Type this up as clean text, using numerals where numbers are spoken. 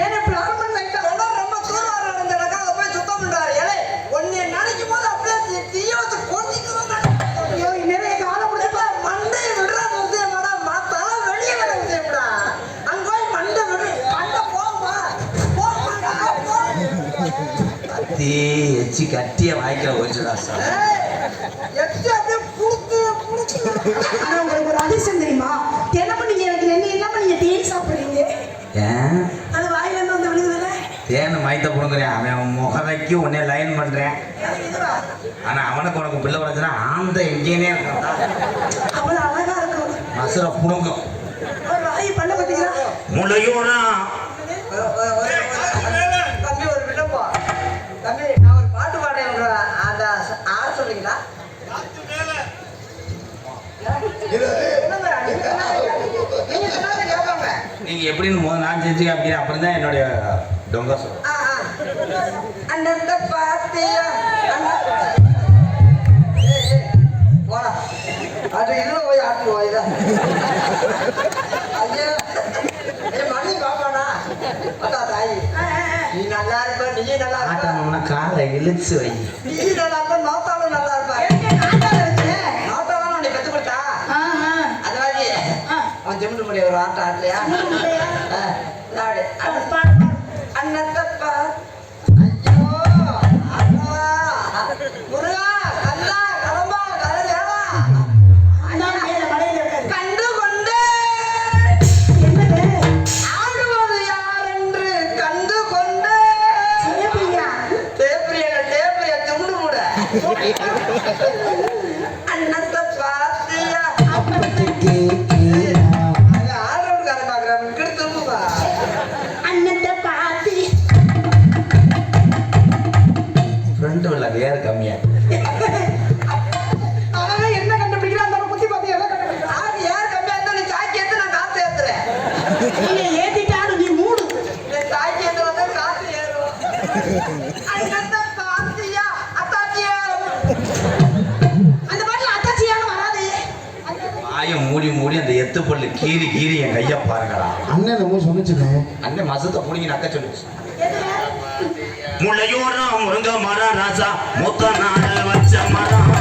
ஏன்னா பிராமணன் ரொம்ப தூரம் நடந்தா அதை போய் சுத்தம் பண்றாரு. ஏழை ஒன்னு நினைக்கும் போது அப்படியே தீயத்தை கொண்டிட்டு நிறைய காலம் முடிச்சா மண்டை விடுறா விஷயமாடா மாத்தால வெளியே வர விஷயம்டா. அங்க போய் மண்டை விடு மண்டை போமா கத்தி எச்சி கட்டிய வாய்க்க போச்சுடா சார். எச்சி அப்படியே புடுத்து புடுத்து. ஆனா உங்களுக்கு ஒரு அதிசயம் தெரியுமா? தினமும் நீங்க எனக்கு என்ன நீங்க தேன் சாப்பிடுறீங்க. ஏன் அது வாயில இருந்து வந்து விழுகுதுல. தேனை மைத்த புடுங்குறேன். அவன் முகவைக்கு உடனே லைன் பண்றேன். ஆனா அவனுக்கு உனக்கு பிள்ளை வளர்ச்சுனா ஆந்த எங்கேனே இருக்கா அவ்வளவு அழகா இருக்கும். மசுரை புடுங்கும். ஒரு வாய் பண்ண பார்த்தீங்களா? முளையோனா தம்பி ஒரு விண்ணப்பா. தம்பி நான் ஒரு பாட்டு பாடுறேன். அந்த ஆட சொல்றீங்களா? நீங்க எப்படின்னு முதல் நான் செஞ்சு அப்படின்னு அப்புறம் தான் என்னுடைய டொங்க சொல்றேன். அந்த பாத்தியா போடா அது இதுல போய் ஆட்டுவோம் இதான். ஐயா மணி பாப்பாடா அட்டா தாயி நீ நல்லா இருப்ப நீ நல்லா இருப்ப. ஆட்டணும்னா காலை இழுச்சு வை. நீ நல்லா இருப்ப நோத்தாலும் நல்லா இருப்ப. நோத்தாலும் உன்னை பெற்று கொடுத்தா அது மாதிரி அவன் ஜெமிட்டு முடிய ஒரு ஆட்டம் ஆட்டலையா? அண்ணத்தப்பா ஐயோ அண்ணா முருகா கல்லா கலம்பா கலவேவா கண்டு கொண்டு ஆடுவது யார் என்று கண்டு கொண்டு தேப்பிரிய துண்டு மூட அண்ணத்தை பாத்தியா ஆடுறவனுக்கார பாக்குறேன் இங்கிட்டு திரும்புவா. ஃப்ரெண்டு உள்ள வேறு கம்மியா அவன் என்ன கண்டுபிடிக்கிறான் அந்த புத்தி பார்த்து எதை கண்டுபிடிக்கிறான்? ஆடு யார் கம்மியா இருந்தா நீ சாக்கி ஏத்து நான் காத்து ஏத்துறேன். நீங்க ஏத்திட்டாலும் நீ மூடு. நீ சாக்கி ஏத்து வந்தா காத்து ஏறும். அண்ணத்தை பாத்தியா அத்தாச்சியா அந்த பாட்டுல அத்தாச்சியாலும் வராது. வாயை மூடி மூடி அந்த எத்து பொருள் கீறி கீறி என் கையை பாருங்களா. அண்ணன் நம்ம சொன்னிச்சுங்க. அண்ணன் மசத்தை பிடிங்கி நக்க சொல்லிச்சு. முளையோரம் முருங்க மரம் ராசா மொத்த நாள் வச்ச மரம்.